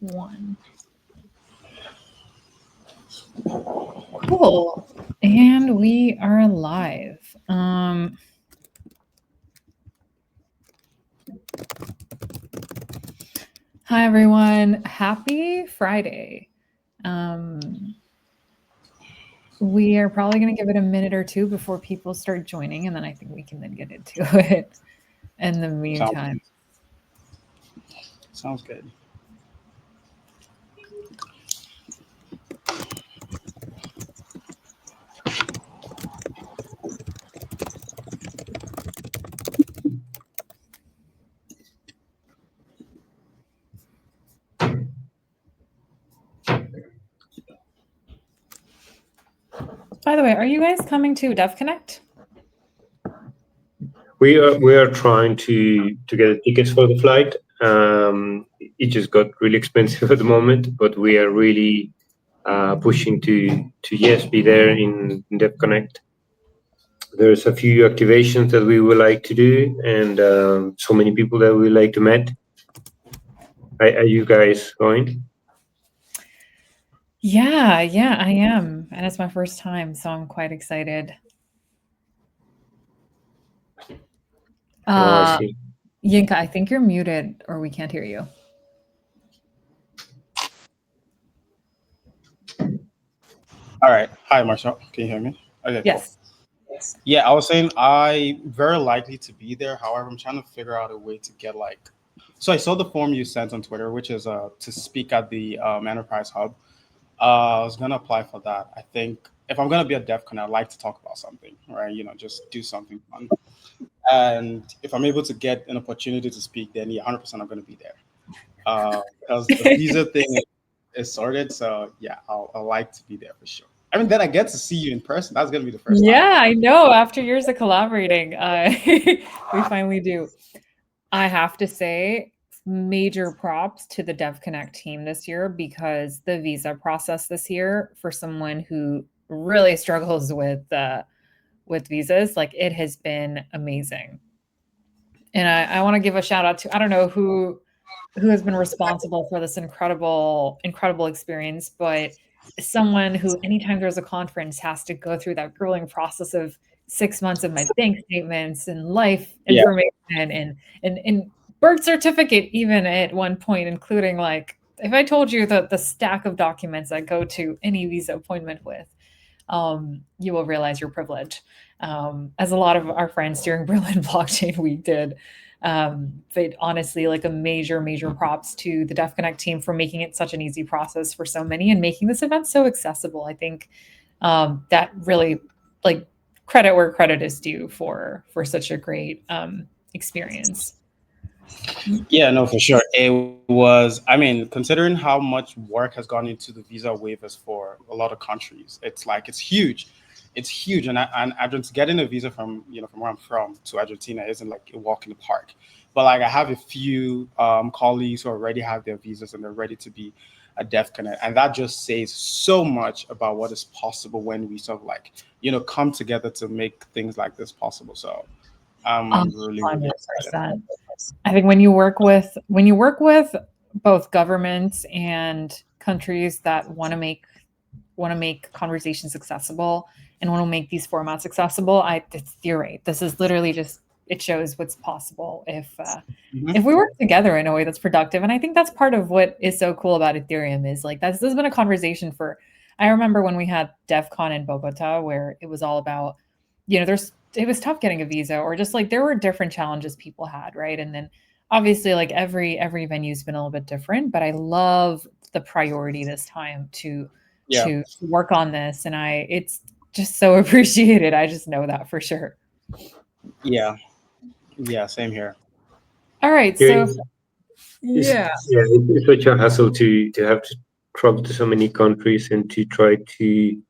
One. Cool. And we are live. Hi, everyone. Happy Friday. We are probably going to give it a minute or two before people start joining, and then I think we can then get into it in the meantime. Sounds good. By the way, are you guys coming to DevConnect? We are trying to get tickets for the flight. It just got really expensive at the moment, but we are really pushing to yes be there in DevConnect. There's a few activations that we would like to do, and so many people that we would like to meet. Are you guys going? Yeah, I am, and it's my first time, so I'm quite excited. I see. Yinka, I think you're muted, or we can't hear you. All right. Hi, Mashal. Can you hear me? Okay. Yes. Cool. Yeah, I was saying I'm very likely to be there. However, I'm trying to figure out a way to get So I saw the form you sent on Twitter, which is to speak at the Enterprise Hub. I was gonna apply for that. I think if I'm gonna be at DevCon, I'd like to talk about something, right? Just do something fun. And if I'm able to get an opportunity to speak, then 100% I'm gonna be there. Because the visa thing is sorted, so yeah, I'll like to be there for sure. I mean, then I get to see you in person. That's gonna be the first time. Yeah, I know. After years of collaborating, we finally do. I have to say, major props to the DevConnect team this year, because the visa process this year, for someone who really struggles with visas, it has been amazing. And I want to give a shout out to, I don't know who has been responsible for this incredible experience, but someone who, anytime there's a conference, has to go through that grueling process of 6 months of my bank statements and life information and birth certificate, even at one point, including if I told you the stack of documents I go to any visa appointment with, you will realize your privilege. As a lot of our friends during Berlin Blockchain Week did. But honestly, a major props to the DevConnect team for making it such an easy process for so many and making this event so accessible. I think that really, credit where credit is due for such a great experience. Yeah, no, for sure. It was, considering how much work has gone into the visa waivers for a lot of countries, it's huge. It's huge. And getting a visa from where I'm from to Argentina isn't a walk in the park. But I have a few colleagues who already have their visas and they're ready to be a DevConnect. And that just says so much about what is possible when we sort of come together to make things like this possible. So I'm really excited. I think when you work with both governments and countries that want to make conversations accessible and want to make these formats accessible, you're right. This is literally just, it shows what's possible if we work together in a way that's productive. And I think that's part of what is so cool about Ethereum is this has been a conversation for, I remember when we had DevCon in Bogota, where it was all about, it was tough getting a visa, or just there were different challenges people had, right? And then obviously every venue's been a little bit different, but I love the priority this time to work on this, and it's just so appreciated. I just know that for sure. Yeah, same here. All right, Yeah, so it's such a hassle to have to travel to so many countries and to try to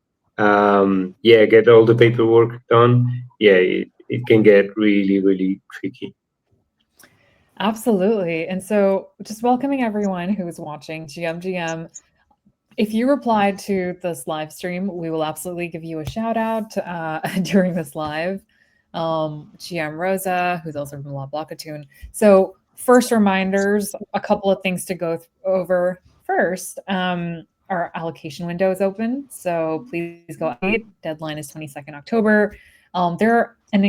get all the paperwork done. It can get really tricky. Absolutely. And so just welcoming everyone who is watching GM. If you replied to this live stream, we will absolutely give you a shout out during this live. GM Rosa, who's also from La Blocka Tune. So first reminders, a couple of things to go over. first, our allocation window is open, so please go allocate. Deadline is 22nd October. We've got an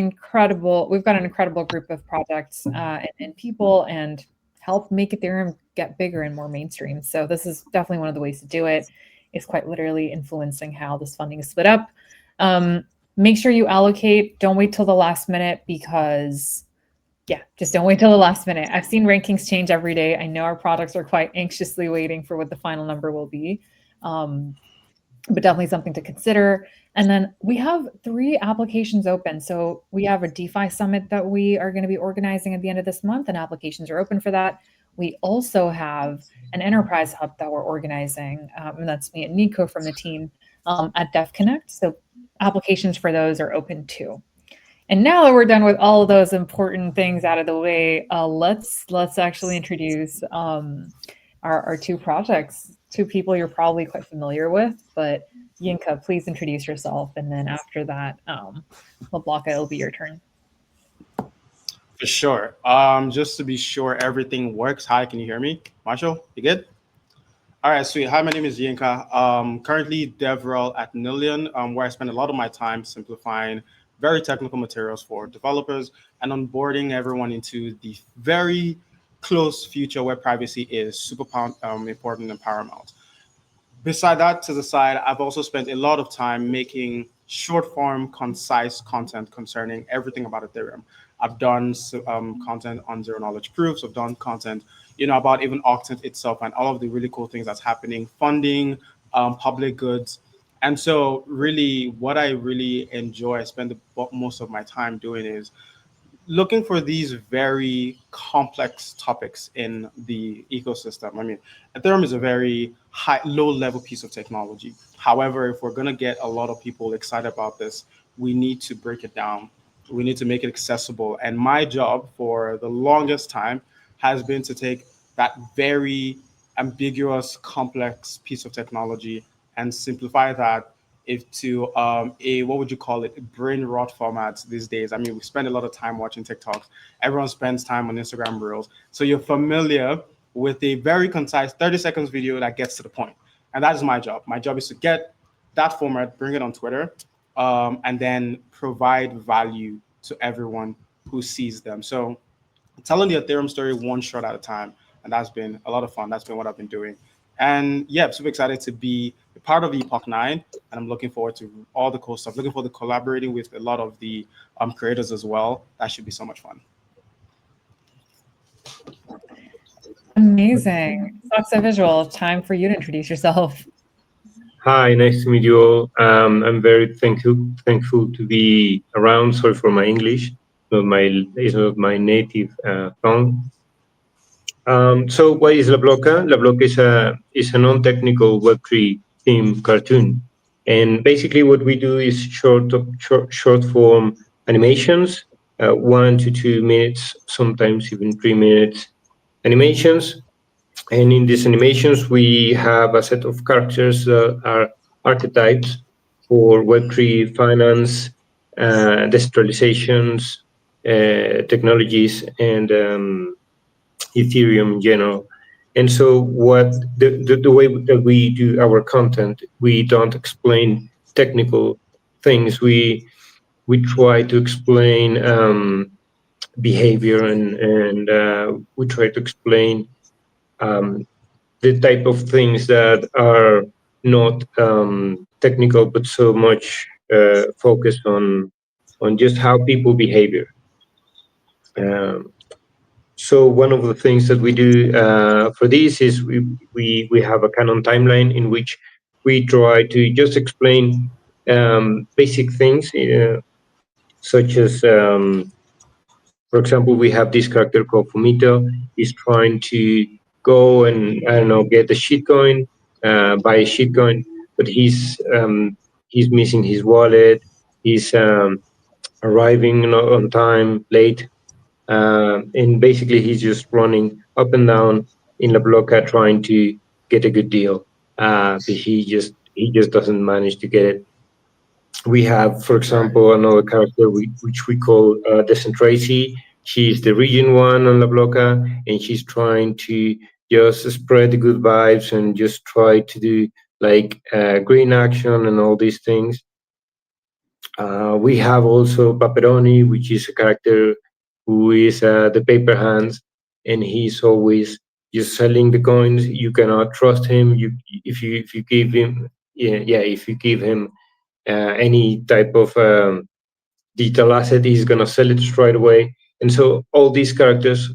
incredible group of projects and people, and help make Ethereum get bigger and more mainstream. So this is definitely one of the ways to do it. It's quite literally influencing how this funding is split up. Make sure you allocate. Don't wait till the last minute, because just don't wait till the last minute. I've seen rankings change every day. I know our products are quite anxiously waiting for what the final number will be. But definitely something to consider. And then we have 3 applications open. So we have a DeFi summit that we are going to be organizing at the end of this month, and applications are open for that. We also have an enterprise hub that we're organizing, and that's me and Nico from the team at DevConnect. So applications for those are open too. And now that we're done with all of those important things out of the way, let's actually introduce our 2 projects, 2 people you're probably quite familiar with. But Yinka, please introduce yourself, and then after that, Blocka, it'll be your turn. For sure. Just to be sure everything works. Hi, can you hear me? Mashal, you good? All right, sweet. Hi, my name is Yinka. Currently DevRel at Nillion, where I spend a lot of my time simplifying very technical materials for developers and onboarding everyone into the very close future where privacy is super important and paramount. Beside that, to the side, I've also spent a lot of time making short form, concise content concerning everything about Ethereum. I've done content on zero knowledge proofs. I've done content, about even Octant itself and all of the really cool things that's happening, funding, public goods. And so really what I really enjoy, I spend most of my time doing, is looking for these very complex topics in the ecosystem. I mean, Ethereum is a very low-level piece of technology. However, if we're going to get a lot of people excited about this, we need to break it down. We need to make it accessible. And my job for the longest time has been to take that very ambiguous, complex piece of technology and simplify that into what would you call it, Brainrot format these days. I mean, we spend a lot of time watching TikToks. Everyone spends time on Instagram Reels. So you're familiar with a very concise 30 seconds video that gets to the point. And that is my job. My job is to get that format, bring it on Twitter, and then provide value to everyone who sees them. So telling the Ethereum story one shot at a time. And that's been a lot of fun. That's been what I've been doing. And yeah, I'm super excited to be a part of Epoch 9. And I'm looking forward to all the cool stuff. Looking forward to collaborating with a lot of the creators as well. That should be so much fun. Amazing. So visual. Time for you to introduce yourself. Hi, nice to meet you all. I'm very thankful to be around. Sorry for my English. It's not my native tongue. So what is La Blocka? La Blocka is a non-technical Web3 theme cartoon. And basically what we do is short form animations, 1 to 2 minutes, sometimes even 3 minutes animations. And in these animations, we have a set of characters that are archetypes for Web3 finance, decentralizations, technologies, and Ethereum in general. And so what the way that we do our content, we don't explain technical things. We try to explain behavior, and we try to explain the type of things that are not technical, but so much focused on just how people behave. So one of the things that we do for this is we have a canon timeline in which we try to just explain basic things, such as, for example, we have this character called Fumito. He's trying to go and, I don't know, get a shitcoin, buy a shitcoin, but he's missing his wallet. He's arriving on time, late. And basically he's just running up and down in La Blocka trying to get a good deal, but he just doesn't manage to get it. We have, for example, another character which we call Decentracy. She's the region 1 on La Blocka, and she's trying to just spread the good vibes and just try to do like green action and all these things. We have also Paperoni, which is a character who is the paper hands, and he's always just selling the coins. You cannot trust him. If you give him, if you give him any type of digital asset, he's gonna sell it straight away. And so all these characters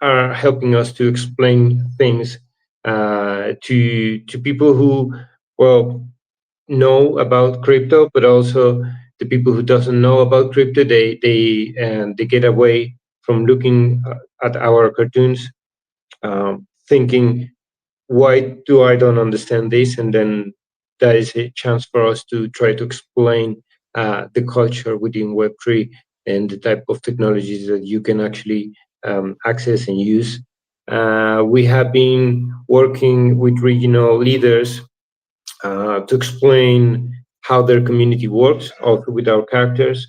are helping us to explain things to people who, well, know about crypto, but also the people who doesn't know about crypto, they get away from looking at our cartoons, thinking, why do I don't understand this? And then that is a chance for us to try to explain the culture within Web3 and the type of technologies that you can actually access and use. We have been working with regional leaders to explain how their community works, also with our characters.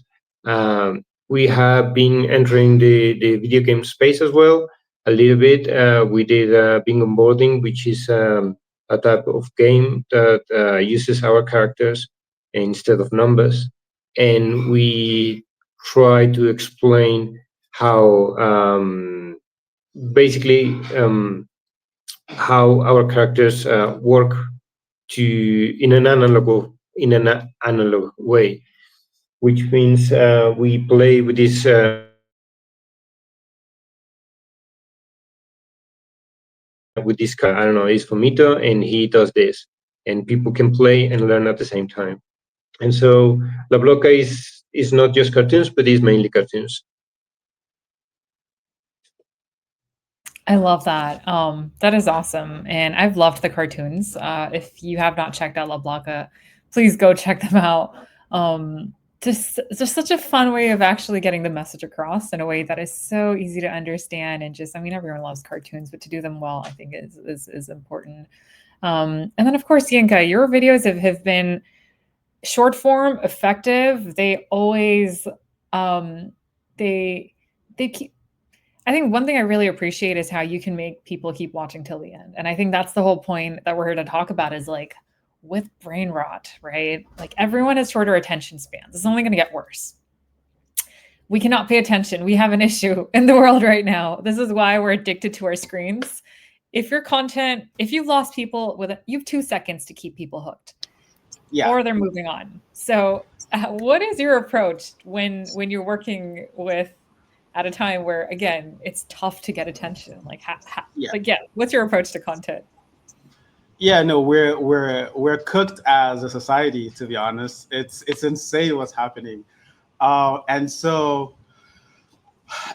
We have been entering the video game space as well a little bit. We did Bingo Onboarding, which is a type of game that uses our characters instead of numbers. And we try to explain how basically how our characters work in an analog way, which means we play with this I don't know, is Fomito, and he does this, and people can play and learn at the same time. And so La Blocka is not just cartoons, but is mainly cartoons. I love that. That is awesome, and I've loved the cartoons. If you have not checked out La Blocka, please go check them out. Just such a fun way of actually getting the message across in a way that is so easy to understand, and just, I mean, everyone loves cartoons, but to do them well, I think is important. And then of course, Yinka, your videos have been short form, effective. They always they keep. I think one thing I really appreciate is how you can make people keep watching till the end. And I think that's the whole point that we're here to talk about, is like with brain rot, right? Like everyone has shorter attention spans. It's only going to get worse. We cannot pay attention. We have an issue in the world right now. This is why we're addicted to our screens. If your content, if you've lost people you have 2 seconds to keep people hooked. Yeah. Or they're moving on. So what is your approach when you're working with, at a time where, again, it's tough to get attention? Like, what's your approach to content? Yeah, no, we're cooked as a society, to be honest. It's insane what's happening, and so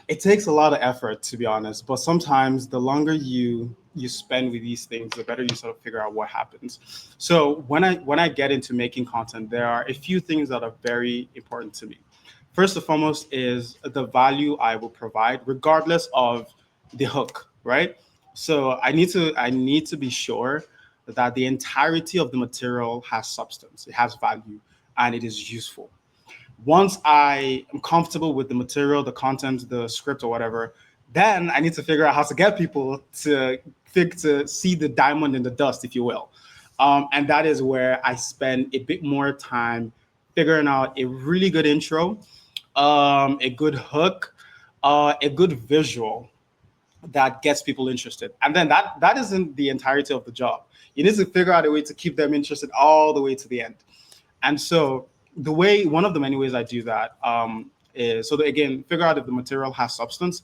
it takes a lot of effort, to be honest. But sometimes the longer you spend with these things, the better you sort of figure out what happens. So when I get into making content, there are a few things that are very important to me. First and foremost is the value I will provide, regardless of the hook, right? So I need to be sure that the entirety of the material has substance, it has value, and it is useful. Once I am comfortable with the material, the content, the script, or whatever, then I need to figure out how to get people to see the diamond in the dust, if you will. And that is where I spend a bit more time figuring out a really good intro, a good hook, a good visual that gets people interested. And then that isn't the entirety of the job. You need to figure out a way to keep them interested all the way to the end. And so one of the many ways I do that is, so that, again, figure out if the material has substance,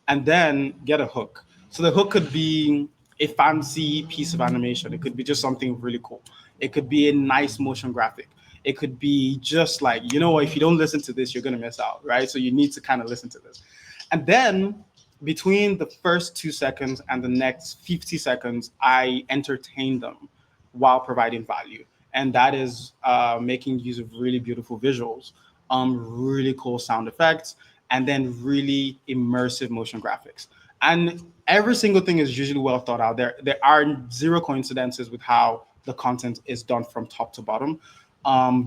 and then get a hook. So the hook could be a fancy piece of animation. It could be just something really cool. It could be a nice motion graphic. It could be just like, if you don't listen to this, you're going to miss out, right? So you need to kind of listen to this. And then between the first 2 seconds and the next 50 seconds, I entertain them while providing value. And that is making use of really beautiful visuals, really cool sound effects, and then really immersive motion graphics. And every single thing is usually well thought out. There are zero coincidences with how the content is done from top to bottom.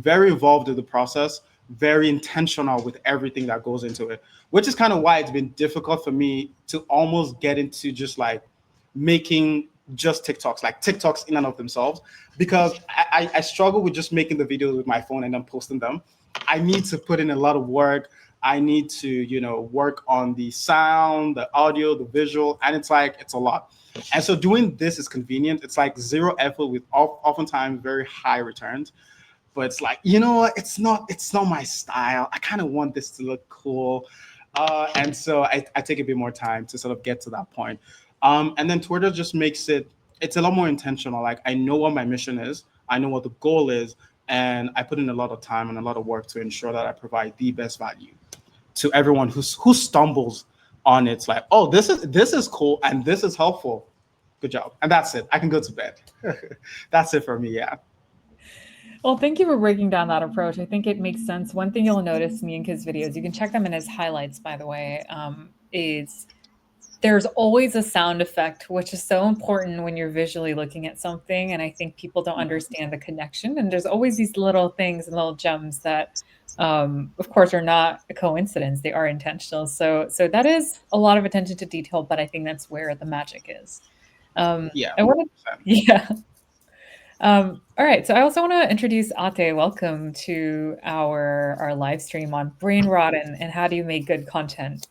Very involved in the process, very intentional with everything that goes into it, which is kind of why it's been difficult for me to almost get into just like making just TikToks, like TikToks in and of themselves, because I struggle with just making the videos with my phone and then posting them. I need to put in a lot of work. I need to, work on the sound, the audio, the visual, and it's a lot. And so doing this is convenient. It's like zero effort with oftentimes very high returns. But it's like, what? It's not my style. I kind of want this to look cool. And so I take a bit more time to sort of get to that point. And then Twitter just makes it's a lot more intentional. Like I know what my mission is, I know what the goal is, and I put in a lot of time and a lot of work to ensure that I provide the best value to everyone who stumbles on it. It's like, oh, this is cool and this is helpful. Good job. And that's it. I can go to bed. That's it for me. Yeah. Well, thank you for breaking down that approach. I think it makes sense. One thing you'll notice in Yinka's videos, you can check them in his highlights, by the way, is there's always a sound effect, which is so important when you're visually looking at something. And I think people don't understand the connection. And there's always these little things and little gems that, of course, are not a coincidence. They are intentional. So that is a lot of attention to detail, but I think that's where the magic is. Yeah. I want to, yeah. All right, so I also want to introduce Ateh. Welcome to our live stream on Brainrot and how do you make good content.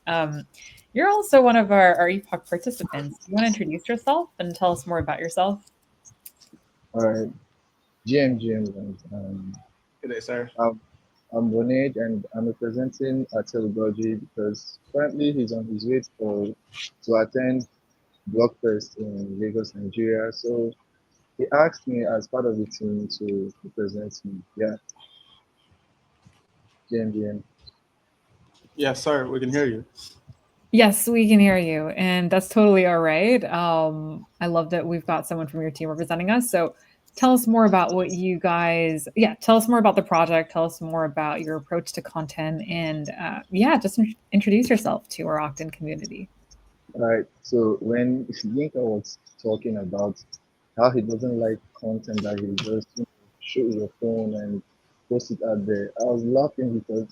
You're also one of our Epoch participants. Do you want to introduce yourself and tell us more about yourself? All right, GM, Good day, sir. I'm Ronade and I'm representing Ateh because currently he's on his way to attend Blockfest in Lagos, Nigeria. So he asked me as part of the team to represent him. Yeah, GM. Yes, sir. We can hear you. Yes, we can hear you, and that's totally all right. I love that we've got someone from your team representing us. So tell us more about what you guys, tell us more about the project. Tell us more about your approach to content, and just introduce yourself to our Octant community. All right, so when Yinka was talking about how he doesn't like content that he just shoot your phone and post it out there, I was laughing because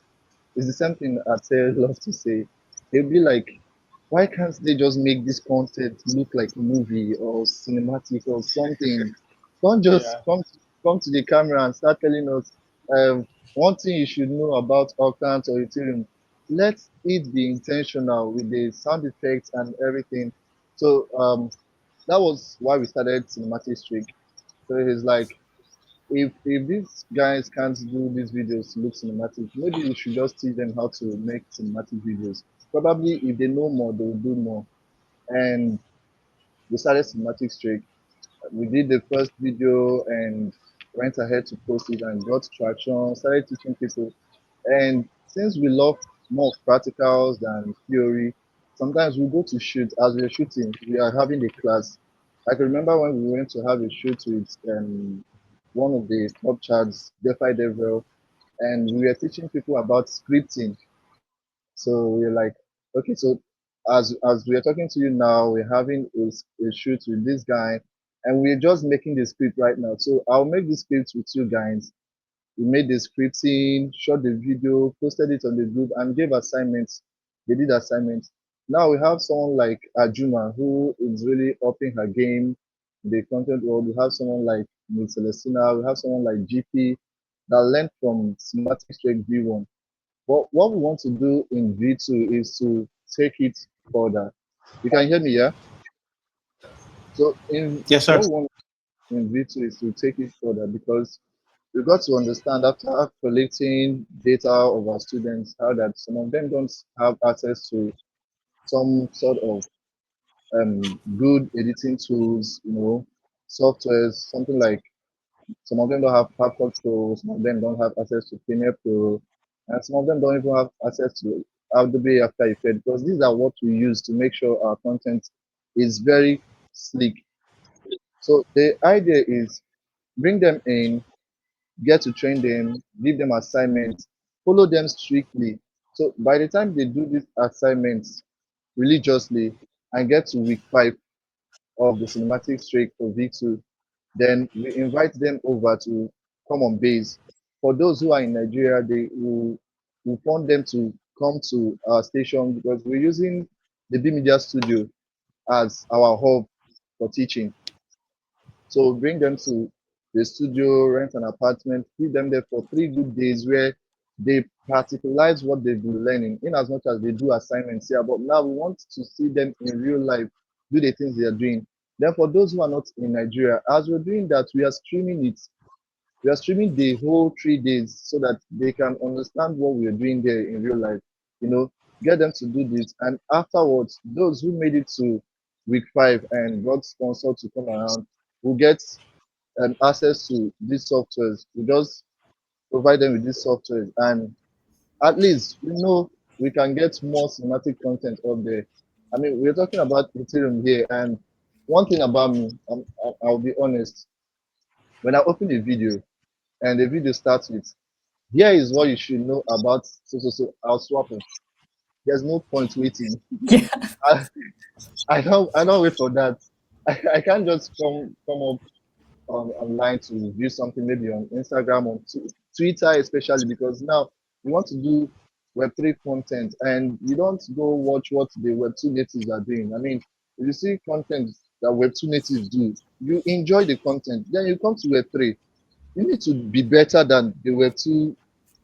it's the same thing Ateh loves to say. They'll be like, why can't they just make this content look like a movie or cinematic or something? Don't just Yeah. come to the camera and start telling us one thing you should know about Octant or Ethereum. Let it be intentional with the sound effects and everything. So that was why we started Cinematic Streak. So he's like, if these guys can't do these videos to look cinematic, maybe we should just teach them how to make cinematic videos. Probably if they know more, they will do more. And we started Cinematic Streak. We did the first video and went ahead to post it and got traction, started teaching people. And since we love more practicals than theory, sometimes we go to shoot. As we're shooting, we are having a class. I can remember when we went to have a shoot with one of the top charts, DeFi Devil, and we were teaching people about scripting. So we're like, okay, so as we are talking to you now, we're having a shoot with this guy, and we're just making the script right now. So I'll make the script with you guys. We made the scripting, shot the video, posted it on the group, and gave assignments. They did assignments. Now we have someone like Ajuma who is really upping her game in the content world. We have someone like Miss Celestina. We have someone like GP that learned from Cinematic Strike V1. But what we want to do in V2 is to take it further. You can hear me, yeah? So in Yes, sir. what we want in V2 is to take it further because we got to understand after collecting data of our students how that some of them don't have access to some sort of good editing tools, softwares, something like some of them don't have Capcut Pro, some of them don't have access to Premiere Pro, and some of them don't even have access to Adobe After Effects because these are what we use to make sure our content is very sleek. So the idea is bring them in, get to train them, give them assignments, follow them strictly. So by the time they do these assignments religiously and get to week 5 of the cinematic streak for V2, then we invite them over to come on base. For those who are in Nigeria, they will want them to come to our station because we're using the B Media Studio as our hub. for teaching. So bring them to the studio, rent an apartment, keep them there for 3 good days where they practicalize what they've been learning, in as much as they do assignments here. But now we want to see them in real life do the things they are doing. Then for those who are not in Nigeria, as we're doing that, we are streaming it. We are streaming the whole 3 days so that they can understand what we are doing there in real life. You know, get them to do this. And afterwards, those who made it to week 5 and got sponsored to come around will get access to these softwares. We just provide them with these softwares, and at least we know we can get more cinematic content up there. I mean, we're talking about Ethereum here, and one thing about me, I'll be honest. When I open a video and the video starts with, "Here is what you should know about so," I'll swap it. There's no point waiting. Yeah. I don't wait for that. I can't just come up online to view something, maybe on Instagram, on Twitter, especially because now you want to do Web3 content and you don't go watch what the Web2 natives are doing. I mean, if you see content that Web2 natives do, you enjoy the content. Then you come to Web3, you need to be better than the Web2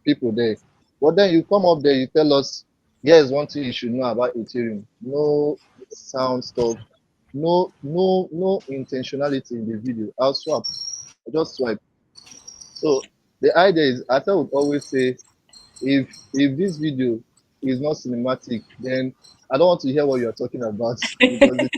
people there. But then you come up there, you tell us, here's one thing you should know about Ethereum. No sound stuff, no intentionality in the video. I'll swap. I just swipe. So the idea is, Ateh would always say, if this video is not cinematic, then I don't want to hear what you're talking about because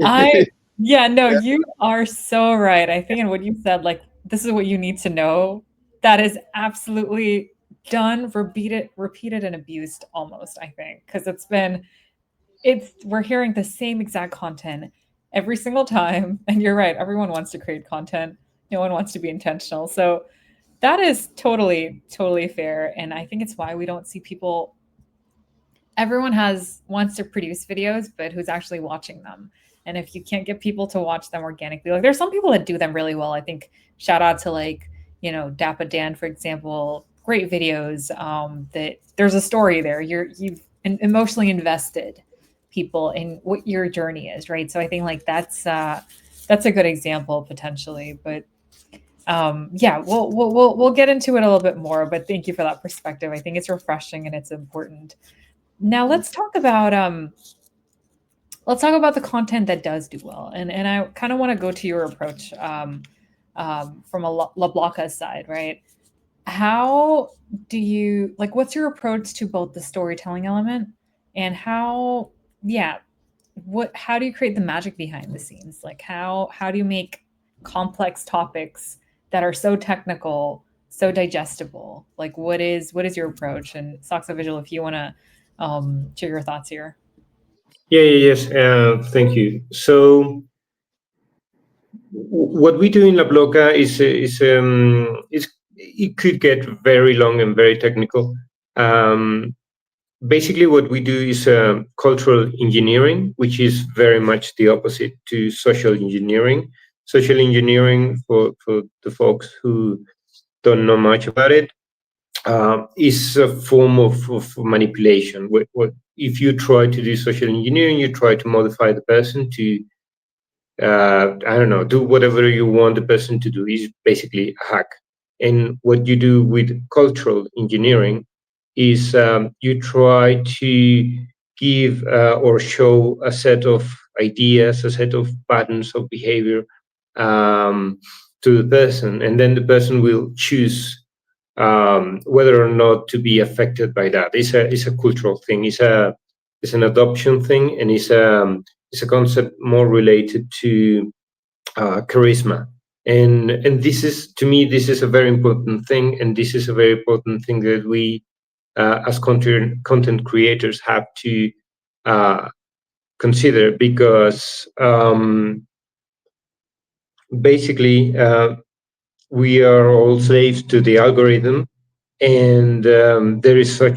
I it, yeah, no, yeah, you are so right. I think in what you said, like this is what you need to know. That is absolutely done, repeated and abused almost, I think, because it's we're hearing the same exact content every single time. And you're right, everyone wants to create content. No one wants to be intentional. So that is totally fair. And I think it's why we don't see people everyone has wants to produce videos, but who's actually watching them? And if you can't get people to watch them organically, like there's some people that do them really well. I think shout out to like, Dappa Dan, for example, great videos. That there's a story there. You've emotionally invested people in what your journey is, right? So I think like that's a good example potentially. But yeah, we'll get into it a little bit more. But thank you for that perspective. I think it's refreshing and it's important. Now let's talk about the content that does do well, and I kind of want to go to your approach from a Blocka side, right? How do you like? What's your approach to both the storytelling element and how? Yeah, what? How do you create the magic behind the scenes? Like how do you make complex topics that are so technical so digestible? Like what is your approach? And Soxa Visual, if you want to share your thoughts here. Yes. Thank you. So what we do in La Bloca is it could get very long and very technical. Basically, what we do is cultural engineering, which is very much the opposite to social engineering. Social engineering, for the folks who don't know much about it, is a form of manipulation. If you try to do social engineering, you try to modify the person to, I don't know, do whatever you want the person to do. Is basically a hack. And what you do with cultural engineering is you try to give or show a set of ideas, a set of patterns of behavior to the person, and then the person will choose whether or not to be affected by that. It's a cultural thing. It's an adoption thing, and it's a concept more related to charisma. And this is, to me, this is a very important thing, and this is a very important thing that we as content creators have to consider, because basically we are all slaves to the algorithm, and there is so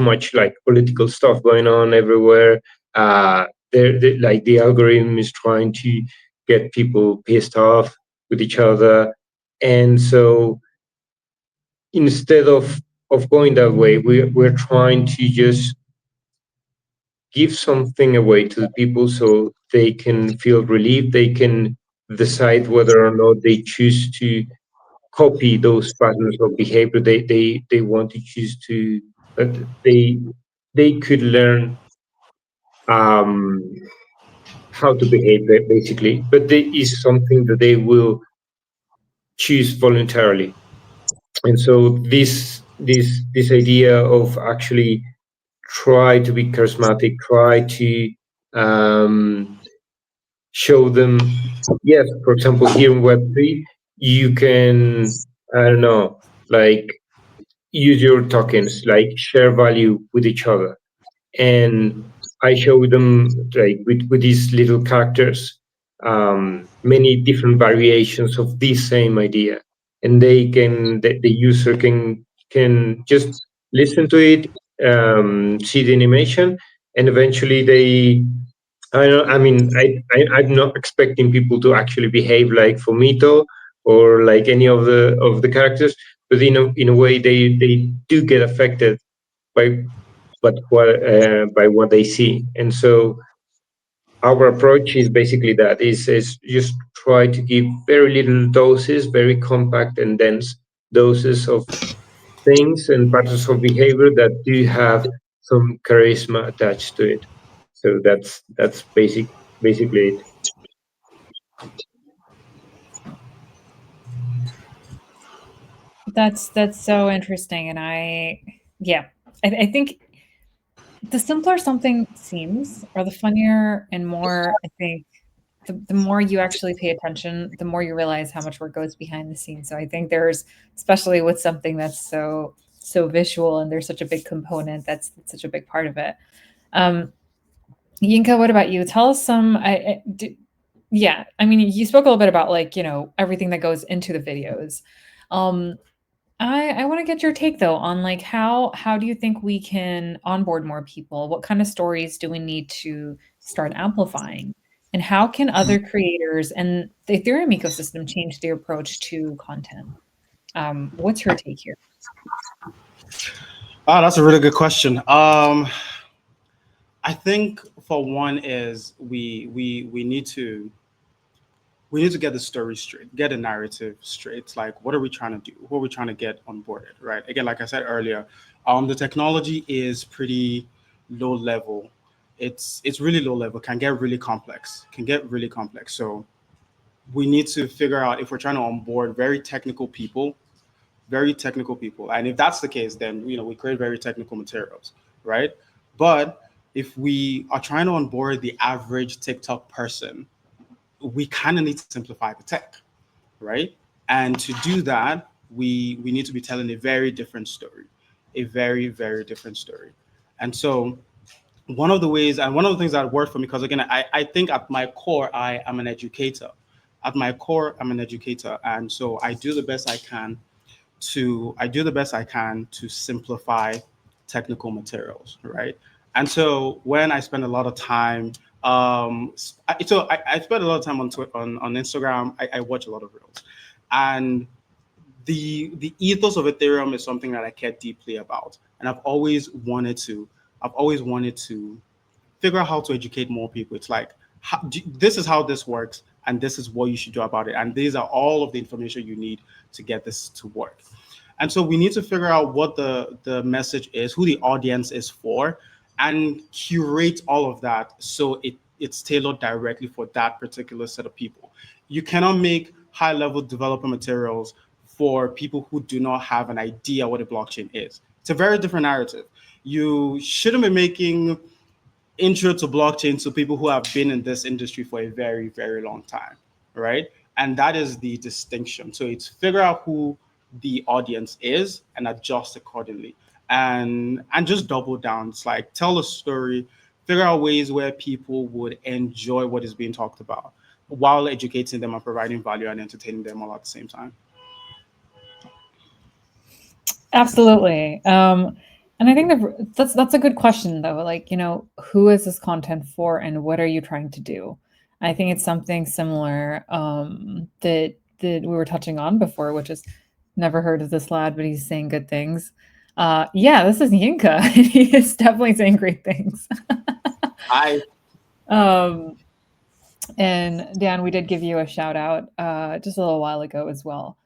much like political stuff going on everywhere. Like the algorithm is trying to get people pissed off with each other, and so instead of going that way, we're trying to just give something away to the people so they can feel relief. They can decide whether or not they choose to copy those patterns of behavior. They want to choose to, but they could learn um, how to behave basically, but there is something that they will choose voluntarily. And so this idea of actually try to be charismatic, try to um, show them, yes, for example, here in Web3, you can, I don't know, like use your tokens, like share value with each other. And I show them like with these little characters, many different variations of this same idea. And the user can just listen to it, see the animation, and eventually I mean, I'm not expecting people to actually behave like Fomito or like any of the characters, but in a way they do get affected by by what they see. And so our approach is basically that is just try to give very little doses, very compact and dense doses of things and patterns of behavior that do have some charisma attached to it. So that's basically it. That's so interesting, and I think the simpler something seems, or the funnier and more, I think, the more you actually pay attention, the more you realize how much work goes behind the scenes. So I think there's, especially with something that's so visual and there's such a big component, that's such a big part of it. Yinka, what about you? Tell us some. Yeah, I mean, you spoke a little bit about like everything that goes into the videos. Um, I want to get your take though on like how do you think we can onboard more people? What kind of stories do we need to start amplifying? And how can other creators and the Ethereum ecosystem change their approach to content? What's your take here? Oh, that's a really good question. I think for one is we need to get the story straight, get the narrative straight. Like, what are we trying to do? What are we trying to get onboarded, right? Again, like I said earlier, the technology is pretty low level. It's really low level. Can get really complex. Can get really complex. So we need to figure out if we're trying to onboard very technical people, and if that's the case, then we create very technical materials, right? But if we are trying to onboard the average TikTok person, we kind of need to simplify the tech, right? And to do that, we need to be telling a very different story, a very different story. And so one of the ways and one of the things that worked for me, because again, I think at my core I am an educator. At my core, I'm an educator, and so I do the best I can to simplify technical materials, right? And so when I spend a lot of time, I spend a lot of time on Instagram. I watch a lot of reels, and the ethos of Ethereum is something that I care deeply about, and I've always wanted to figure out how to educate more people. It's like, this is how this works, and this is what you should do about it, and these are all of the information you need to get this to work. And so we need to figure out what the message is, who the audience is for, and curate all of that so it's tailored directly for that particular set of people. You cannot make high level developer materials for people who do not have an idea what a blockchain is. It's a very different narrative. You shouldn't be making intro to blockchain to people who have been in this industry for a very long time, right? And that is the distinction. So it's figure out who the audience is and adjust accordingly, and just double down. It's like, tell a story, figure out ways where people would enjoy what is being talked about while educating them and providing value and entertaining them all at the same time. Absolutely. And I think that's a good question though. Like, who is this content for and what are you trying to do? I think it's something similar that we were touching on before, which is never heard of this lad, but he's saying good things. Yeah, this is Yinka. He is definitely saying great things. I Um, And Dan, we did give you a shout out just a little while ago as well,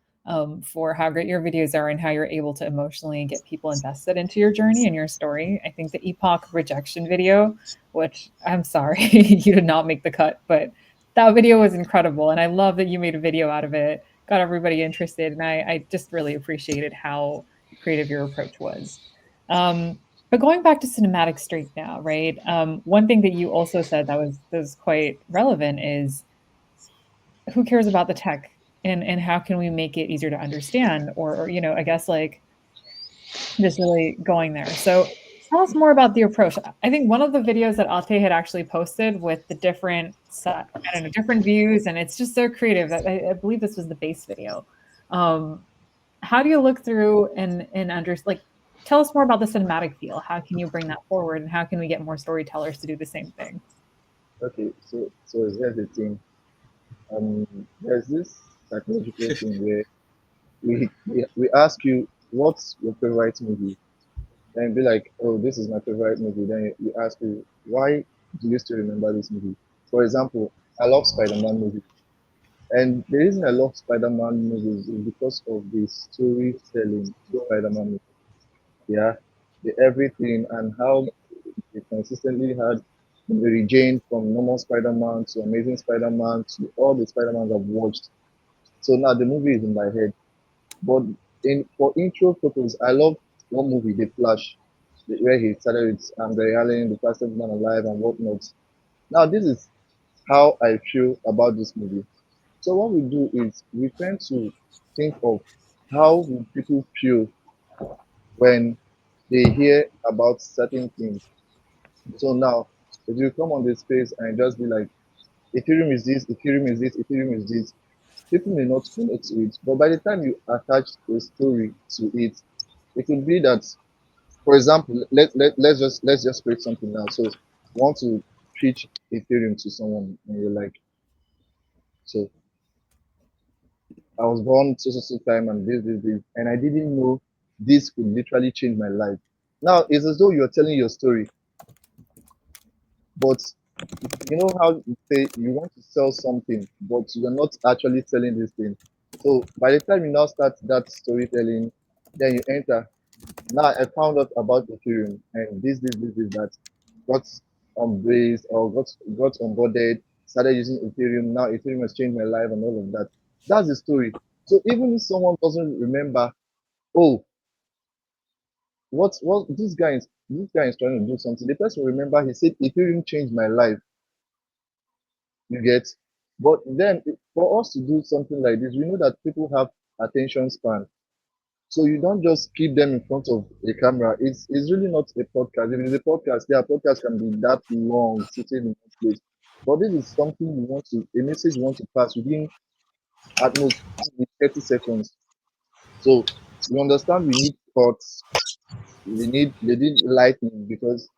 for how great your videos are and how you're able to emotionally get people invested into your journey and your story. I think the Epoch rejection video, which I'm sorry you did not make the cut, but that video was incredible. And I love that you made a video out of it, got everybody interested. And I just really appreciated how creative your approach was. But going back to cinematic streak now, right? One thing that you also said that was quite relevant is who cares about the tech and how can we make it easier to understand or I guess like just really going there. So tell us more about the approach. I think one of the videos that Ateh had actually posted with the different I don't know, different views, and it's just so creative. I believe this was the base video. Um, how do you look through and under like tell us more about the cinematic feel? How can you bring that forward, and how can we get more storytellers to do the same thing? Okay, so here's the thing. There's this psychological thing where we ask you what's your favorite movie, and be like, oh, this is my favorite movie. Then we ask you why do you still remember this movie? For example, I love Spider-Man movies, and the reason I love Spider-Man movies is because of the storytelling of Spider-Man movies. Yeah, the everything and how they consistently had Mary Jane from normal Spider-Man to Amazing Spider-Man to all the Spider-Mans I've watched. So now the movie is in my head. But in for intro photos, I love one movie, The Flash, where he started with Barry Allen, the fastest man alive, and whatnot. Now this is how I feel about this movie. So what we do is we tend to think of how will people feel when they hear about certain things. So now, if you come on the space and just be like, Ethereum is this, Ethereum is this, Ethereum is this, people may not connect to it. But by the time you attach a story to it, it could be that, for example, let's just create something now. So want to pitch Ethereum to someone and you're like, so I was born so time and this, and I didn't know this could literally change my life. Now it's as though you're telling your story, but you know how you say you want to sell something, but you're not actually selling this thing. So by the time you now start that storytelling, then you enter. Now I found out about Ethereum and this, that got embraced or got onboarded, started using Ethereum. Now Ethereum has changed my life and all of that. That's the story. So even if someone doesn't remember, oh, what this guy is trying to do something, the person will remember he said Ethereum changed my life. You get? But then for us to do something like this, we know that people have attention span. So you don't just keep them in front of a camera. It's really not a podcast. If it's a podcast, yeah, podcast can be that long sitting in one place. But this is something you want to a message you want to pass within at most 30 seconds. So we understand we need thoughts, they need lightning because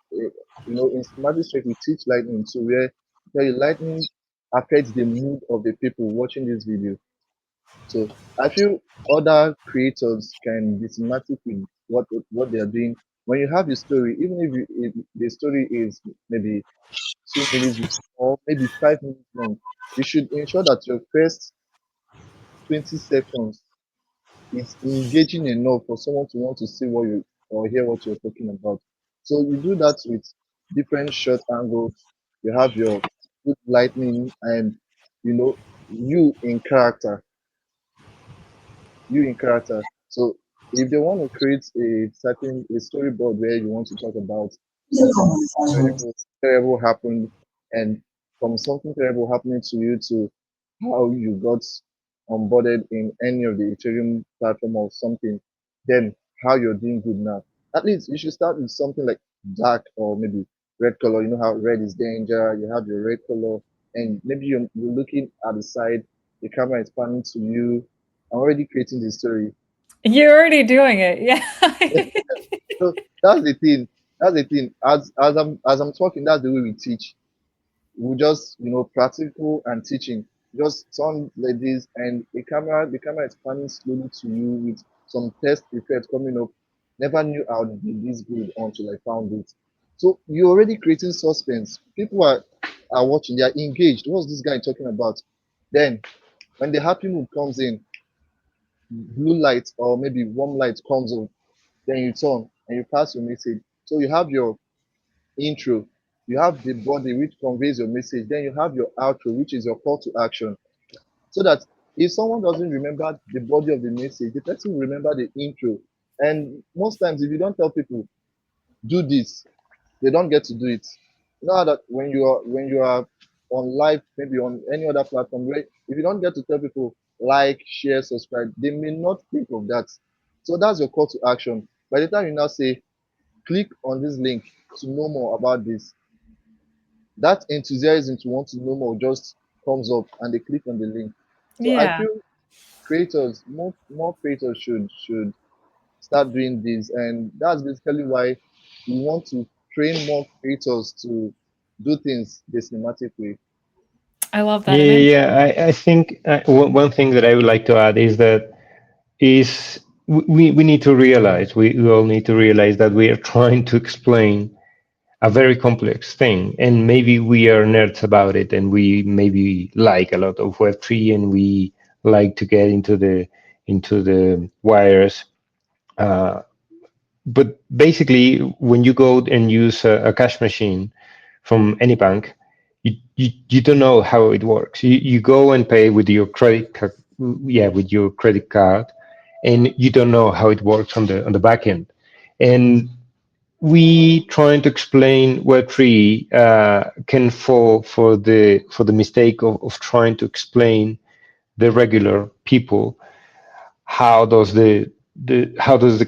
in magistrate we teach lightning. So where tell you lightning affects the mood of the people watching this video. So I feel other creators can be thematic with what they are doing. When you have a story, even if the story is maybe 2 minutes or maybe 5 minutes long, you should ensure that your first 20 seconds is engaging enough for someone to want to see what you or hear what you're talking about. So you do that with different short angles. You have your good lightning and you know you in character you in character. So if they want to create a storyboard where you want to talk about something terrible happened, and from something terrible happening to you to how you got onboarded in any of the Ethereum platform or something, then how you're doing good now. At least you should start with something like dark or maybe red color. You know how red is danger. You have your red color, and maybe you're looking at the side. The camera is panning to you. I'm already creating the story. You're already doing it. Yeah. So that's the thing. That's the thing. As I'm talking, that's the way we teach. We just practical and teaching. Just turn like this, and the camera is panning slowly to you with some test effects coming up. Never knew I would be this good until I found it. So you're already creating suspense. People are are watching, they are engaged. What's this guy talking about? Then when the happy mood comes in, blue light or maybe warm light comes on, then you turn and you pass your message. So you have your intro, you have the body which conveys your message, then you have your outro, which is your call to action. So that if someone doesn't remember the body of the message, the person will remember the intro. And most times, if you don't tell people do this, they don't get to do it. You know how that when you are on live, maybe on any other platform, right? If you don't get to tell people like, share, subscribe, they may not think of that. So that's your call to action. By the time you now say click on this link to know more about this, that enthusiasm to want to know more just comes up and they click on the link. So I Yeah. feel creators, more creators should start doing this, and that's basically why we want to train more creators to do things the cinematic way. I love that. Yeah, And yeah, I'm yeah. I think one thing that I would like to add is that is we need to realize, we all need to realize that we are trying to explain a very complex thing, and maybe we are nerds about it, and we maybe like a lot of Web3, and we like to get into the wires. Uh, but basically, when you go and use a cash machine from any bank, you don't know how it works. You go and pay with your credit card, yeah, with your credit card, and you don't know how it works on the back end. And we trying to explain Web3 can fall for the mistake of trying to explain the regular people how does the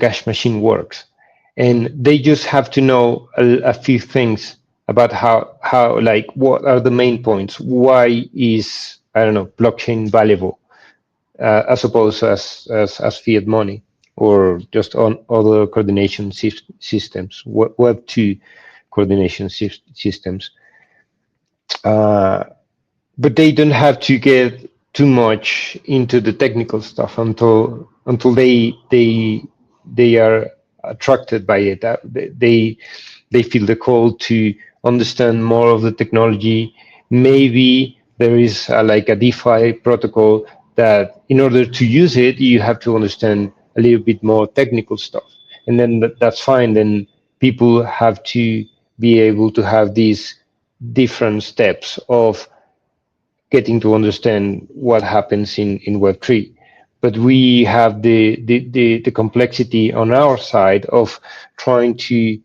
cash machine works, and they just have to know a few things about how like what are the main points, why is, I don't know, blockchain valuable as opposed as fiat money or just on other coordination systems, Web2 coordination systems. Uh, but they don't have to get too much into the technical stuff until they are attracted by it. They feel the call to understand more of the technology. Maybe there is like a DeFi protocol that in order to use it, you have to understand a little bit more technical stuff, and then that's fine. Then people have to be able to have these different steps of getting to understand what happens in Web3. But we have the complexity on our side of trying to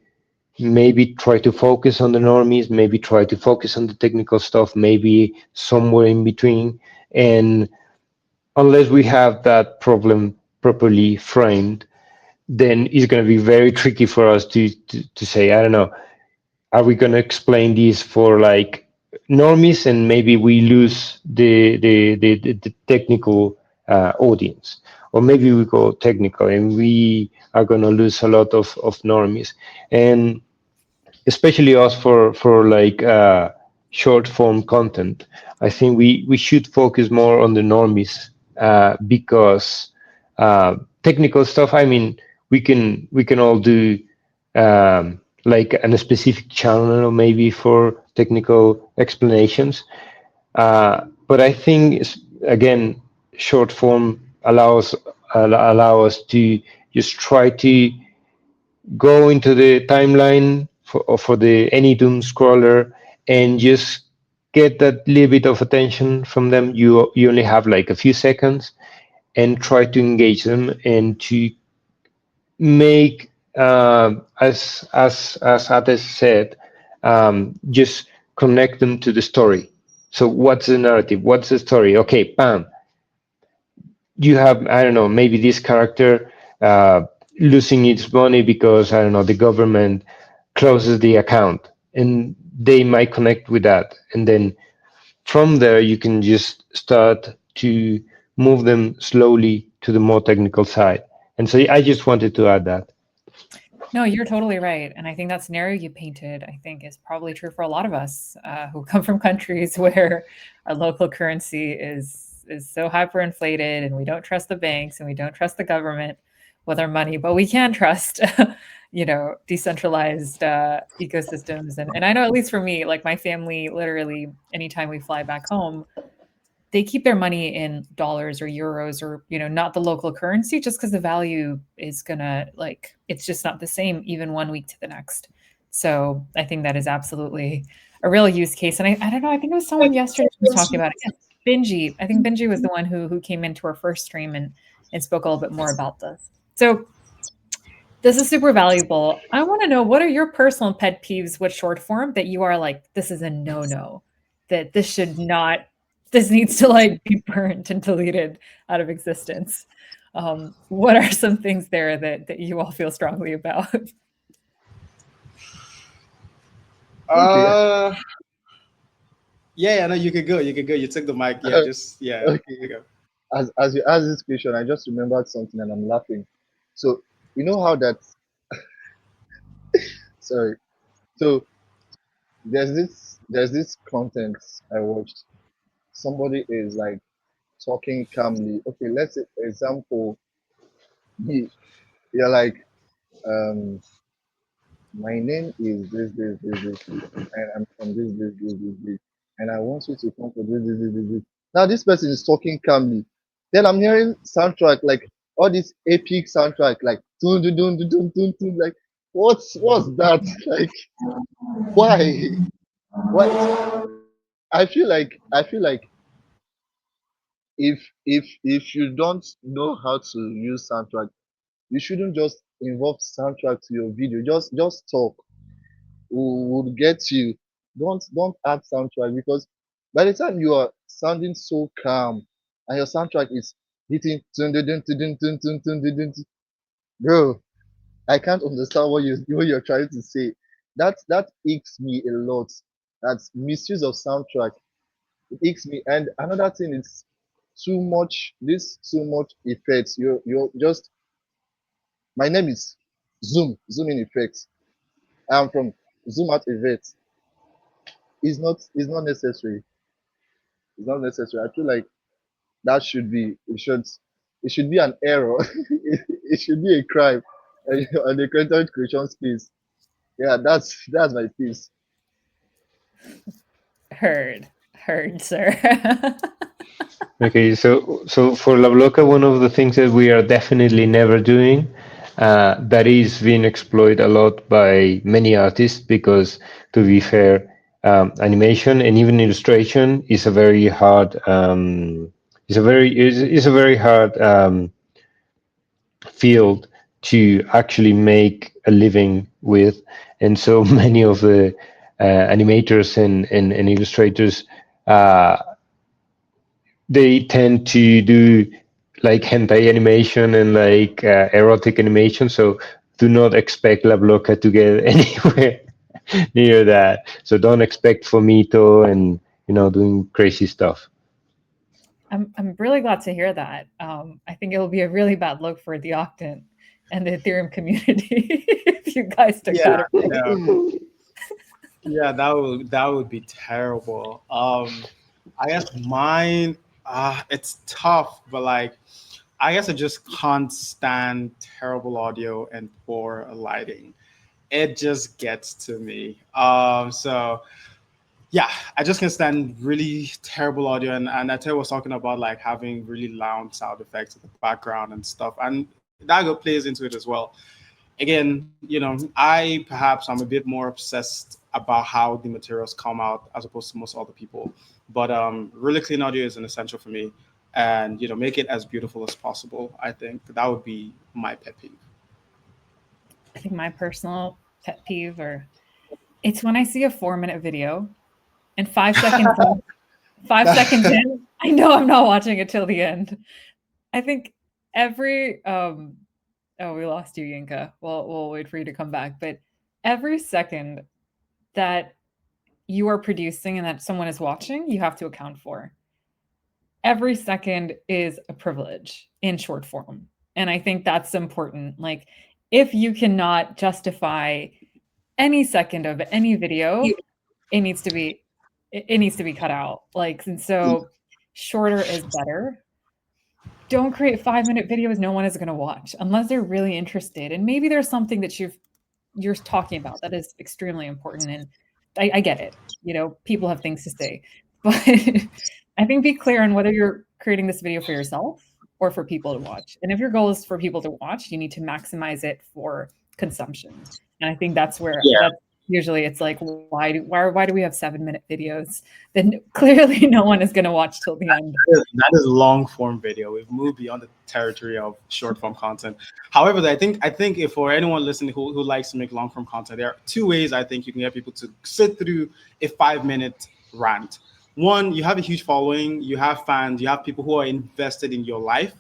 maybe try to focus on the normies, maybe try to focus on the technical stuff, maybe somewhere in between. And unless we have that problem properly framed, then it's going to be very tricky for us to say, I don't know, are we going to explain this for like normies, and maybe we lose the technical audience, or maybe we go technical and we are going to lose a lot of normies, and especially us for like short form content. I think we should focus more on the normies because technical stuff, I mean, we can all do like a specific channel maybe for technical explanations. But I think again, short form allow us to just try to go into the timeline for the any doom scroller and just get that little bit of attention from them. You only have like a few seconds, and try to engage them and to make as Ateh said, just connect them to the story. So what's the narrative? What's the story? Okay, bam, you have, I don't know, maybe this character losing its money because, I don't know, the government closes the account, and they might connect with that, and then from there you can just start to move them slowly to the more technical side. And so I just wanted to add that. No, you're totally right. And I think that scenario you painted, I think, is probably true for a lot of us who come from countries where our local currency is so hyperinflated, and we don't trust the banks and we don't trust the government. with our money, but we can trust, decentralized ecosystems. And I know, at least for me, like my family, literally anytime we fly back home, they keep their money in dollars or euros or, not the local currency, just because the value is gonna, like, it's just not the same even 1 week to the next. So I think that is absolutely a real use case. And I don't know, I think it was someone yesterday who was talking about it. Yes, Benji. I think Benji was the one who came into our first stream and spoke a little bit more about this. So this is super valuable. I want to know, what are your personal pet peeves with short form that you are like, this is a no-no, that this needs to like be burnt and deleted out of existence? What are some things there that you all feel strongly about? Yeah, no, you could go. You could go. You took the mic. Yeah, Okay. you go. As you ask this question, I just remembered something and I'm laughing. So you know how that sorry. So there's this content I watched. Somebody is like talking calmly. Okay, let's say example, you're like, um, my name is this, and I'm from this, and I want you to come for this. Now this person is talking calmly. Then I'm hearing soundtrack like all this epic soundtrack like dun dun dun dun dun dun, dun like what's that like why why I feel like if you don't know how to use soundtrack, you shouldn't just involve soundtrack to your video. Just talk. Would get you. Don't add soundtrack because by the time you are sounding so calm and your soundtrack is hitting dun dun dun dun dun dun dun dun dun dun, bro, I can't understand what you're trying to say. That aches me a lot. That's misuse of soundtrack. It aches me. And another thing is too much effects. You're just my name is zoom in effects. I'm from zoom out effects. It's not necessary. It's not necessary. I feel like that it should be an error. it should be a crime on the content creation space. Yeah, that's my piece. Heard, sir. Okay, so for La Bloca, one of the things that we are definitely never doing, that is being exploited a lot by many artists because, to be fair, animation and even illustration is a very hard is a very hard field to actually make a living with, and so many of the animators and illustrators, uh, they tend to do like hentai animation and like erotic animation. So do not expect La Bloca to get anywhere near that. So don't expect Fomito and doing crazy stuff. I'm really glad to hear that. I think it will be a really bad look for the Octant and the Ethereum community if you guys took Yeah, that approach. yeah, that would be terrible. I guess mine, it's tough, but like, I guess I just can't stand terrible audio and poor lighting. It just gets to me. So yeah, I just can stand really terrible audio, and Ateh was talking about like having really loud sound effects in the background and stuff, and that plays into it as well. Again, I'm a bit more obsessed about how the materials come out as opposed to most other people. But really clean audio is an essential for me, and make it as beautiful as possible. I think that would be my pet peeve. I think my personal pet peeve, it's when I see a 4-minute video and 5 seconds in, 5 seconds in, I know I'm not watching it till the end. I think every oh, we lost you, Yinka. We'll wait for you to come back. But every second that you are producing and that someone is watching, you have to account for. Every second is a privilege in short form. And I think that's important. Like, if you cannot justify any second of any video, it needs to be cut out. Like, and so shorter is better. don't create 5-minute videos no one is going to watch unless they're really interested. And maybe there's something that you're talking about that is extremely important. And I get it. You know, people have things to say. But I think be clear on whether you're creating this video for yourself or for people to watch. And if your goal is for people to watch, you need to maximize it for consumption. And I think that's where that's usually it's like, why do we have 7-minute videos? Then clearly no one is going to watch till the end. That is long form video. We've moved beyond the territory of short form content. However, I think if for anyone listening who likes to make long form content, there are 2 ways I think you can get people to sit through a 5-minute rant. One, you have a huge following, you have fans, you have people who are invested in your life.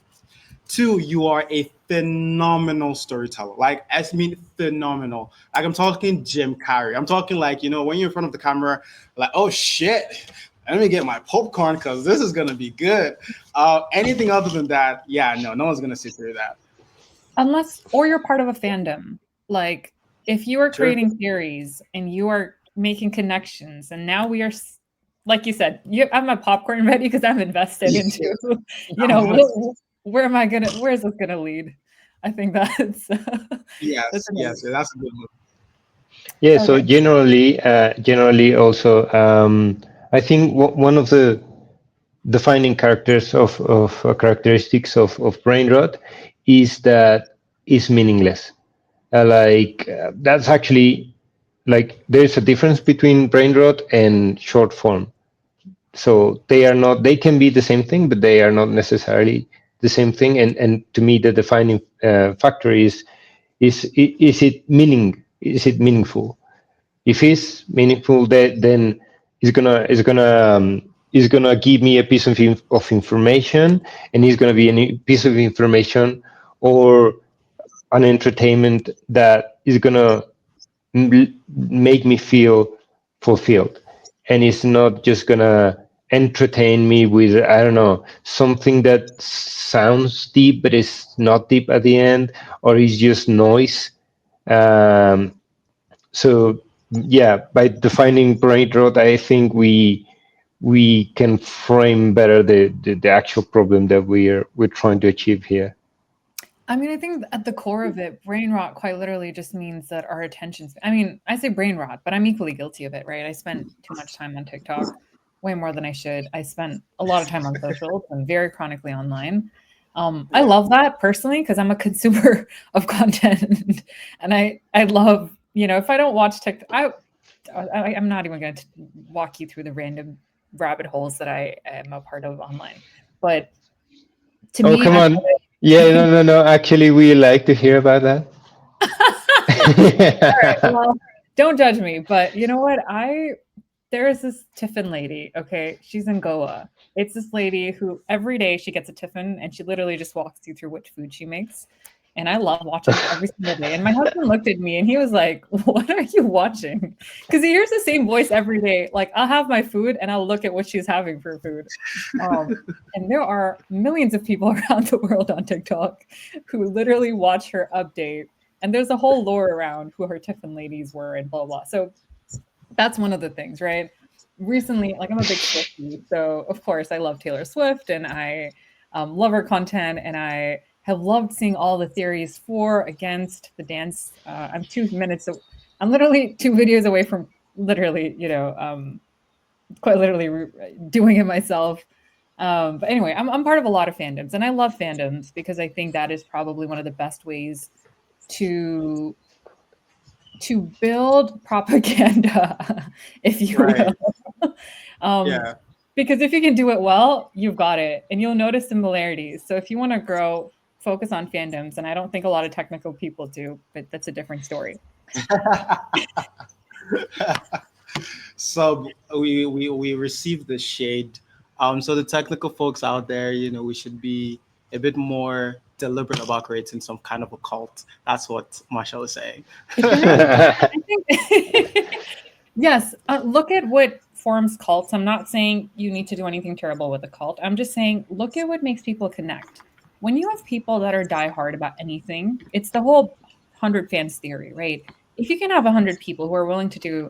2, you are a phenomenal storyteller. Like, I mean, phenomenal. Like, I'm talking Jim Carrey. I'm talking like, you know, when you're in front of the camera, like, oh shit, let me get my popcorn because this is gonna be good. Anything other than that, yeah, no one's gonna sit through that. Or you're part of a fandom. Like, if you are creating theories and you are making connections, and now we are, like you said, I have my popcorn ready because I'm invested into, you know, where is this gonna lead? I think that's yes, that's a good one. Yeah. Okay. So generally also, I think one of the defining characteristics of Brainrot is that it's meaningless. That's actually like there's a difference between Brainrot and short form. So they can be the same thing, but they are not necessarily the same thing. And to me, the defining factor is it meaningful? If it's meaningful, then it's gonna give me a piece of information, and it's gonna be a piece of information or an entertainment that is gonna make me feel fulfilled, and it's not just gonna entertain me with, I don't know, something that sounds deep but is not deep at the end, or is just noise. So yeah, by defining Brainrot, I think we can frame better the actual problem that we're trying to achieve here. I mean, I think at the core of it, brain rot quite literally just means that our attention's, I mean, I say brain rot, but I'm equally guilty of it, right? I spend too much time on TikTok, way more than I should. I spend a lot of time on social and very chronically online. I love that personally because I'm a consumer of content, and I love, you know, if I don't watch TikTok, I'm not even going to walk you through the random rabbit holes that I am a part of online, but to me, come on. Yeah, no. Actually, we like to hear about that. All right, well, don't judge me, but you know what? There is this tiffin lady, okay? She's in Goa. It's this lady who every day she gets a tiffin and she literally just walks you through which food she makes. And I love watching it every single day. And my husband looked at me and he was like, what are you watching? Because he hears the same voice every day. Like, I'll have my food and I'll look at what she's having for food. And there are millions of people around the world on TikTok who literally watch her update. And there's a whole lore around who her tiffin ladies were and blah, blah. So that's one of the things, right? Recently, like, I'm a big Swiftie, so of course I love Taylor Swift and I love her content, and I have loved seeing all the theories for, against the dance. I'm 2 minutes, I'm literally 2 videos away from literally, you know, quite literally doing it myself. But anyway, I'm part of a lot of fandoms, and I love fandoms because I think that is probably one of the best ways to build propaganda, if you will. Because if you can do it well, you've got it, and you'll notice similarities. So if you want to grow, focus on fandoms, and I don't think a lot of technical people do, but that's a different story. So we received the shade. So the technical folks out there, you know, we should be a bit more deliberate about creating some kind of a cult. That's what Mashal is saying. I think, yes, look at what forms cults. I'm not saying you need to do anything terrible with a cult. I'm just saying, look at what makes people connect. When you have people that are diehard about anything, it's the whole 100 fans theory, right? If you can have 100 people who are willing to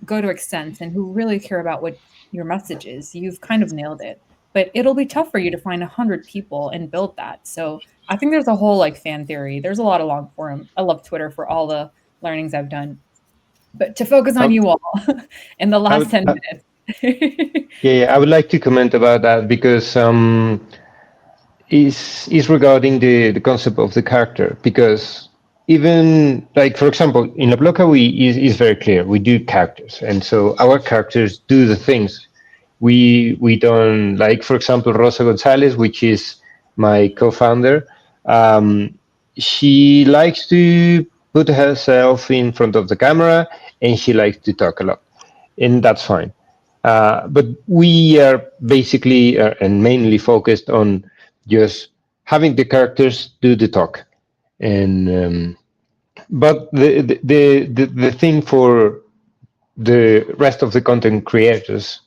go to extent and who really care about what your message is, you've kind of nailed it. but it'll be tough for you to find 100 people and build that. So I think there's a whole like fan theory. There's a lot of long form. I love Twitter for all the learnings I've done. But to focus on you all in the last 10 minutes. Yeah, I would like to comment about that because is regarding the concept of the character, because even like for example in Blocka we is very clear, we do characters, and so our characters do the things we don't, like for example Rosa Gonzalez, which is my co-founder. She likes to put herself in front of the camera and she likes to talk a lot, and that's fine. But we are basically and mainly focused on just having the characters do the talk. And but the thing for the rest of the content creators,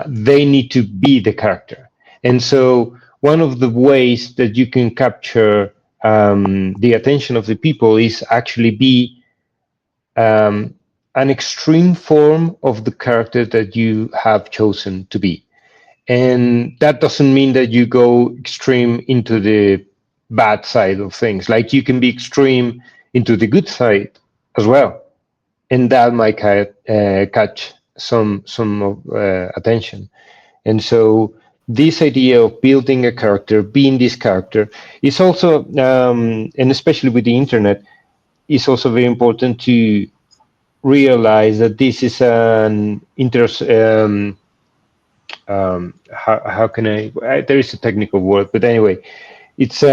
they need to be the character. And so one of the ways that you can capture the attention of the people is actually be um, an extreme form of the character that you have chosen to be. And that doesn't mean that you go extreme into the bad side of things. Like you can be extreme into the good side as well, and that might catch some attention. And so this idea of building a character, being this character, is also, and especially with the internet, is also very important to realize that this is an how can there is a technical word, but anyway, it's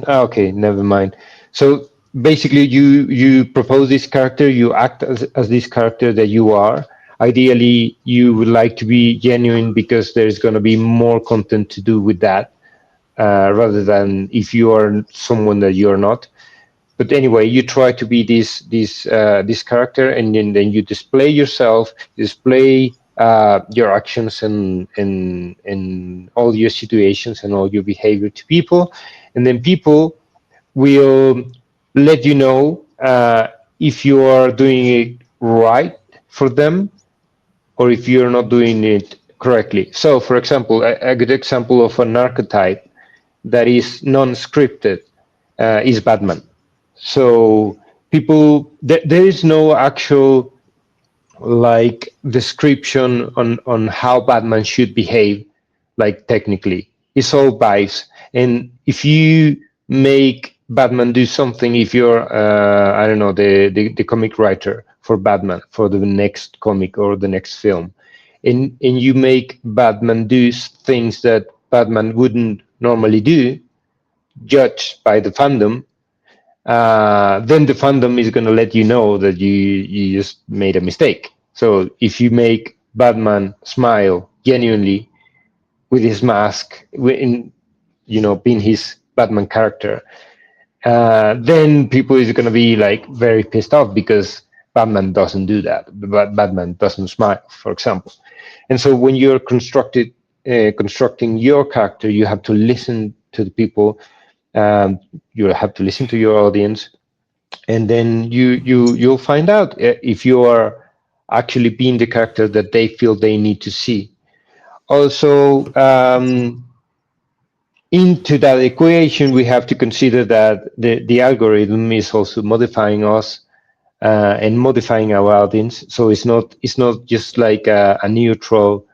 okay, never mind. So basically you propose this character, you act as this character that you are. Ideally you would like to be genuine because there's going to be more content to do with that, rather than if you are someone that you're not. But anyway, you try to be this character, and then you display yourself, display your actions and all your situations and all your behavior to people, and then people will let you know if you are doing it right for them or if you're not doing it correctly. So, for example, a good example of an archetype that is non-scripted is Batman. So people, there is no actual like description on how Batman should behave. Like technically, it's all vibes. And if you make Batman do something, if you're I don't know, the comic writer for Batman for the next comic or the next film, and you make Batman do things that Batman wouldn't normally do, judged by the fandom, then the fandom is going to let you know that you just made a mistake. So if you make Batman smile genuinely with his mask, in being his Batman character, then people is going to be like very pissed off because Batman doesn't do that. But Batman doesn't smile, for example. And so when you're constructing your character, you have to listen to the people. You have to listen to your audience, and then you'll find out if you are actually being the character that they feel they need to see. Also, into that equation, we have to consider that the algorithm is also modifying us and modifying our audience. So it's not just like a neutral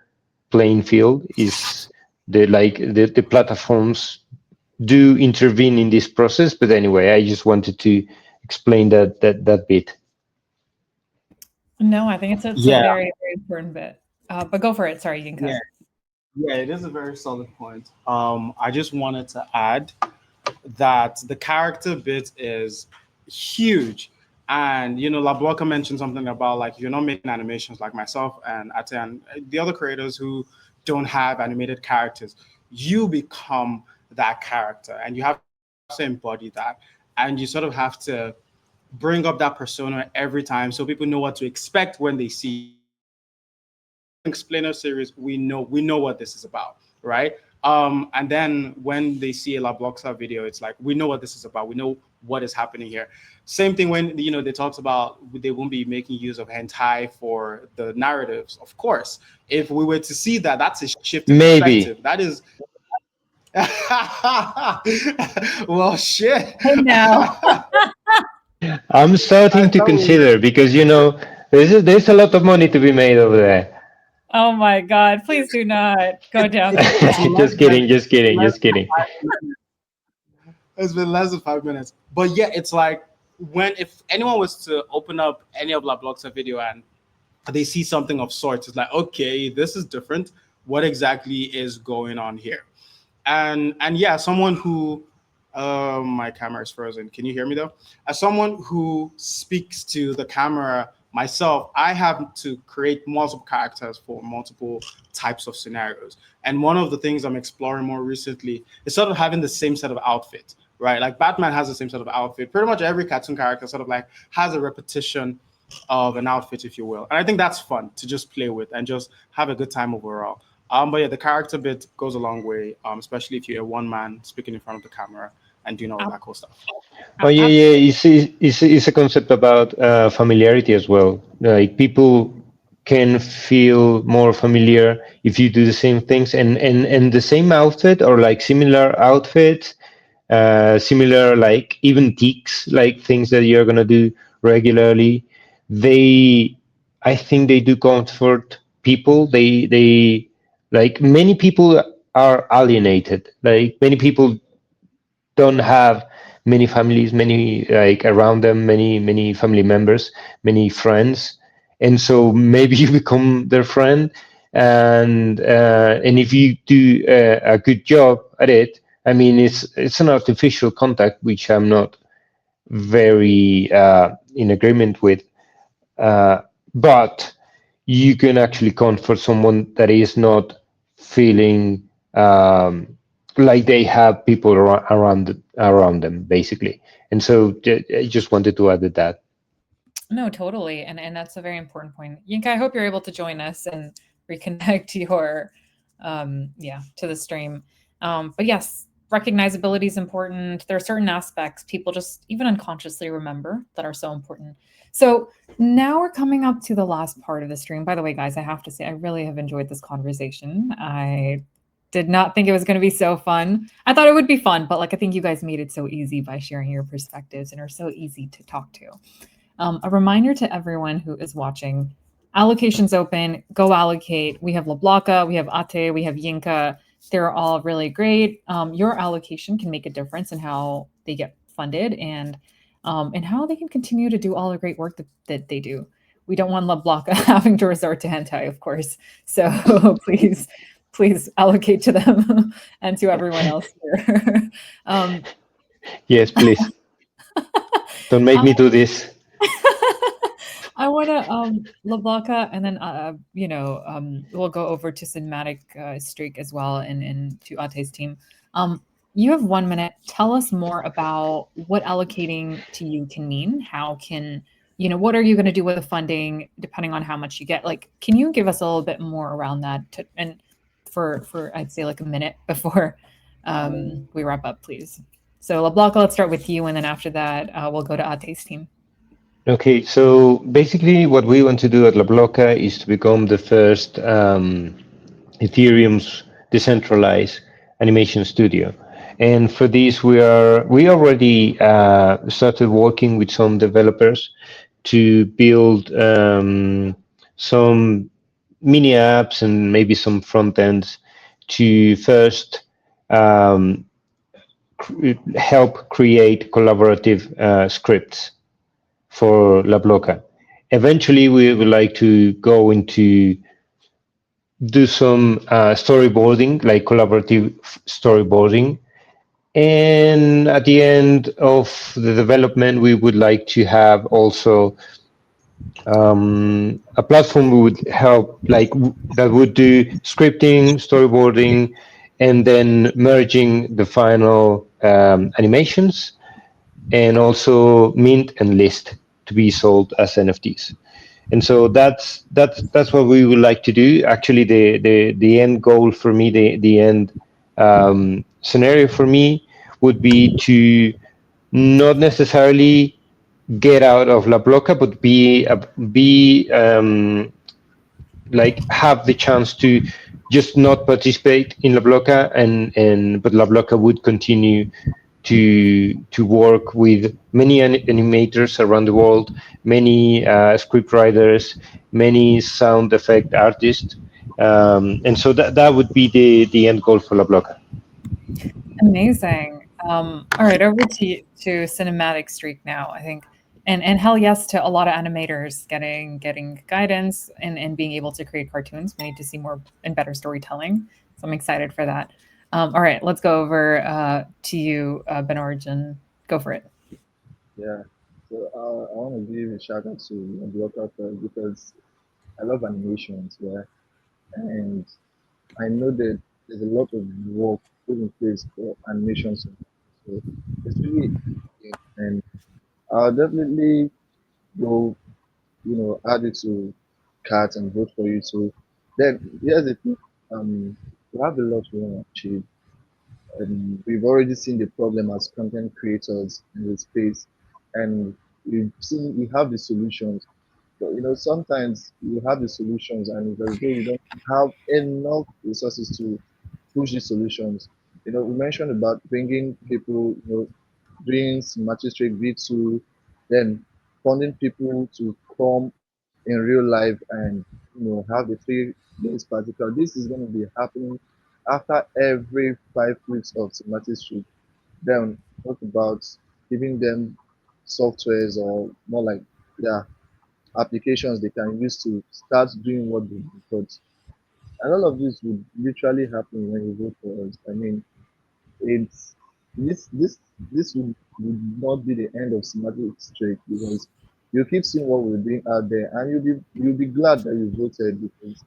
playing field. Is the platforms do intervene in this process. But anyway, I just wanted to explain that bit. No, I think it's a Yeah, very, very important bit. But go for it. Sorry, Yinka. yeah, yeah. It is a very solid point. I just wanted to add that the character bit is huge. And La Blocka mentioned something about like you're not making animations like myself and Ateh and the other creators who don't have animated characters. You become that character and you have to embody that. And you sort of have to bring up that persona every time so people know what to expect when they see you. Explainer series, we know what this is about. right? And then when they see a La Bloxa video, it's like, we know what this is about. We know what is happening here. Same thing when, they talked about they won't be making use of hentai for the narratives. Of course, if we were to see that, that's a shift in Maybe. perspective. That is, well, shit. Hey now. I'm I starting to thought we. consider because there's a lot of money to be made over there. Oh my God. Please do not go down that It's path. less Just than kidding, just kidding, less just than kidding. 5 minutes. It's been less than 5 minutes. But yeah, it's like, when if anyone was to open up any of La Bloxa video and they see something of sorts, it's like, okay, this is different. What exactly is going on here? And yeah, someone who, my camera is frozen. Can you hear me though? As someone who speaks to the camera myself, I have to create multiple characters for multiple types of scenarios. And one of the things I'm exploring more recently is sort of having the same set of outfit, right? Like Batman has the same set of outfit. Pretty much every cartoon character sort of like has a repetition of an outfit, if you will. And I think that's fun to just play with and just have a good time overall. But yeah, the character bit goes a long way, especially if you're a one man speaking in front of the camera and doing all of Ab- that cool stuff. Oh yeah, yeah. Absolutely. It's a concept about familiarity as well. Like people can feel more familiar if you do the same things and the same outfit or like similar outfits, similar like even tics, like things that you're gonna do regularly. They, I think they do comfort people. They like many people are alienated. Like many people don't have many families, many like around them, many family members, many friends, and so maybe you become their friend, and if you do a good job at it, I mean, it's an artificial contact, which I'm not very in agreement with, but you can actually comfort someone that is not feeling like they have people around them, basically. And so I just wanted to add that. No, totally. And that's a very important point. Yinka, I hope you're able to join us and reconnect your yeah, to the stream. But yes, recognizability is important. There are certain aspects people just even unconsciously remember that are so important. So now we're coming up to the last part of the stream. By the way, guys, I have to say I really have enjoyed this conversation. I did not think it was going to be so fun. I thought it would be fun, but like I think you guys made it so easy by sharing your perspectives and are so easy to talk to. A reminder to everyone who is watching, allocation's open, go allocate. We have Blocka, we have Ateh, we have Yinka. They're all really great. Your allocation can make a difference in how they get funded and how they can continue to do all the great work that they do. We don't want Blocka having to resort to hentai, of course. So please allocate to them and to everyone else here. um, Yes, please don't make me do this. I want to Blocka, and then we'll go over to cinematic streak as well, and to Ate's team. You have 1 minute. Tell us more about what allocating to you can mean. How can what are you going to do with the funding depending on how much you get? Like, can you give us a little bit more around that? And for I'd say like a minute before we wrap up, please. So Blocka, let's start with you, and then after that we'll go to Ate's team. Okay, so basically what we want to do at La Bloca is to become the first Ethereum's decentralized animation studio. And for this, we already started working with some developers to build some mini apps and maybe some front ends to first help create collaborative scripts for La Bloca. Eventually, we would like to go into do some storyboarding, like collaborative storyboarding. And at the end of the development, we would like to have also a platform would help, like that would do scripting, storyboarding, and then merging the final animations, and also mint and list to be sold as NFTs. And so that's what we would like to do. Actually, the end goal for me, the end scenario for me would be to not necessarily get out of La Bloca, but be like have the chance to just not participate in La Bloca, and but La Bloca would continue to work with many animators around the world, many script writers, many sound effect artists, and so that would be the end goal for La Bloca. Amazing. All right, over to cinematic streak now. I think, and hell yes to a lot of animators getting guidance and being able to create cartoons. We need to see more and better storytelling. So I'm excited for that. All right, let's go over to you, Benorj, and go for it. Yeah. So I want to give a shout out to Blocka first because I love animations, yeah, and I know that there's a lot of work put in place for animations, so it's really interesting, and I'll definitely go, add it to cart and vote for you. So then here's the thing, we have a lot we want to achieve, and we've already seen the problem as content creators in the space, and we have the solutions. But sometimes you have the solutions, and it's as though you don't have enough resources to push these solutions. We mentioned about bringing people, doing magistrate V2, then funding people to come in real life and have the 3 days particular. This is going to be happening after every 5 weeks of magistrate. Then talk about giving them softwares or more like, yeah, applications they can use to start doing what they do. But and all of this would literally happen when you vote for us. I mean, it's this this this would not be the end of Semantic Streak because you keep seeing what we're doing out there, and you'll be glad that you voted because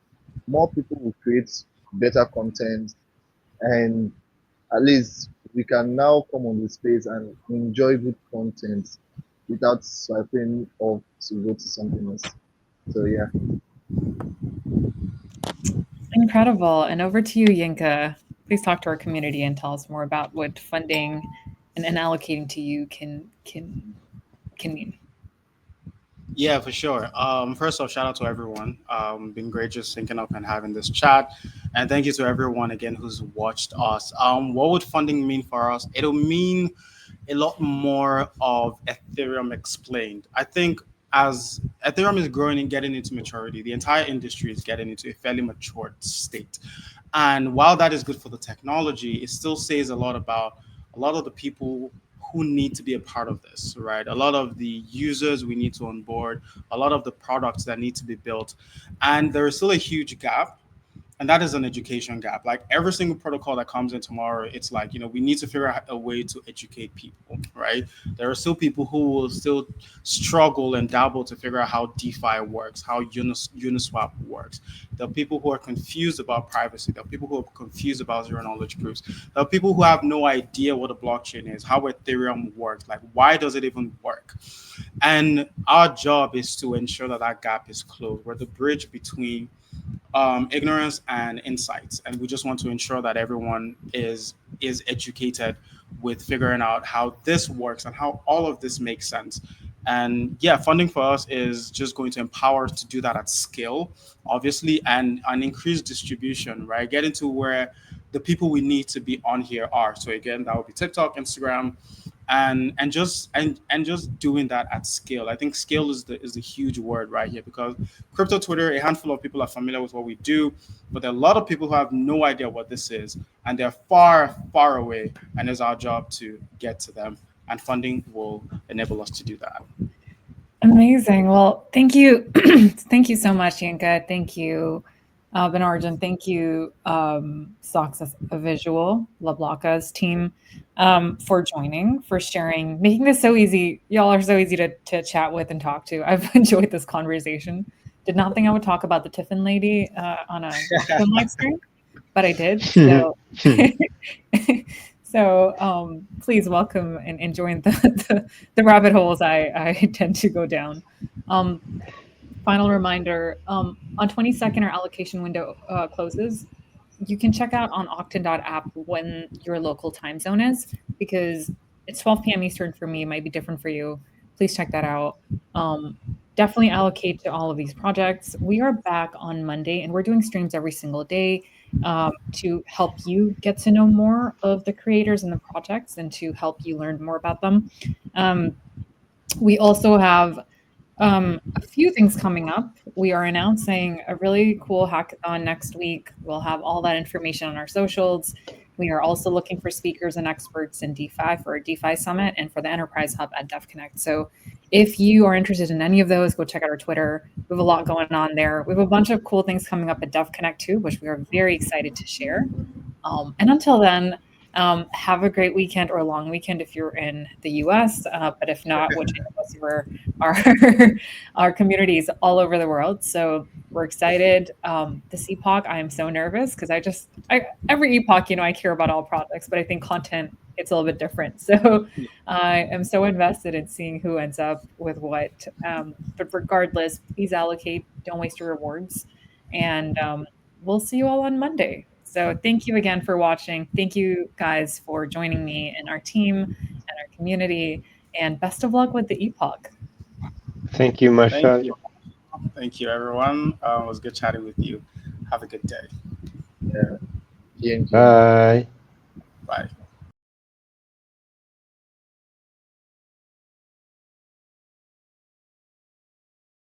more people will create better content, and at least we can now come on the space and enjoy good content without swiping off to go to something else. So yeah. Incredible. And over to you, Yinka. Please talk to our community and tell us more about what funding and allocating to you can mean. Yeah, for sure. First off, shout out to everyone. Been great just syncing up and having this chat, and thank you to everyone again who's watched us. What would funding mean for us? It'll mean a lot more of Ethereum explained. I think as Ethereum is growing and getting into maturity, the entire industry is getting into a fairly matured state. And while that is good for the technology, it still says a lot about a lot of the people who need to be a part of this, right? A lot of the users we need to onboard, a lot of the products that need to be built. And there is still a huge gap, and that is an education gap. Like every single protocol that comes in tomorrow, it's like, we need to figure out a way to educate people, right? There are still people who will still struggle and dabble to figure out how DeFi works, how Uniswap works. There are people who are confused about privacy. There are people who are confused about zero knowledge proofs. There are people who have no idea what a blockchain is, how Ethereum works, like why does it even work? And our job is to ensure that that gap is closed. We're the bridge between ignorance and insights, and we just want to ensure that everyone is educated with figuring out how this works and how all of this makes sense. And yeah, funding for us is just going to empower us to do that at scale, obviously, and an increased distribution, right? Getting to where the people we need to be on here are. So again, that would be TikTok, Instagram, and just doing that at scale. I think scale is the huge word right here, because crypto Twitter, a handful of people are familiar with what we do, but there are a lot of people who have no idea what this is, and they're far, far away. And it's our job to get to them, and funding will enable us to do that. Amazing. Well, thank you. Thank you so much, Yinka. Thank you, Benarjan. Thank you, Socks as a Visual, La Blocka's team, for joining, for sharing, making this so easy. Y'all are so easy to chat with and talk to. I've enjoyed this conversation. Did not think I would talk about the Tiffin lady on a Tiffin live stream, but I did. So so please welcome and join the rabbit holes I tend to go down. final reminder, on 22nd, our allocation window closes. You can check out on Octant.app when your local time zone is, because it's 12 p.m. Eastern for me. It might be different for you. Please check that out. Definitely allocate to all of these projects. We are back on Monday, and we're doing streams every single day to help you get to know more of the creators and the projects, and to help you learn more about them. We also have a few things coming up. We are announcing a really cool hackathon next week. We'll have all that information on our socials. We are also looking for speakers and experts in DeFi for a DeFi summit and for the Enterprise Hub at DevConnect. So if you are interested in any of those, go check out our Twitter. We have a lot going on there. We have a bunch of cool things coming up at DevConnect too, which we are very excited to share. And until then, have a great weekend or a long weekend if you're in the US. But if not, which most of our communities all over the world. So we're excited. This epoch, I am so nervous because every epoch, I care about all projects, but I think content, it's a little bit different. So I am so invested in seeing who ends up with what. But regardless, please allocate. Don't waste your rewards. And we'll see you all on Monday. So thank you again for watching. Thank you guys for joining me and our team and our community. And best of luck with the epoch. Thank you, Mashal. Thank you, everyone. It was good chatting with you. Have a good day. Yeah. Bye. Bye.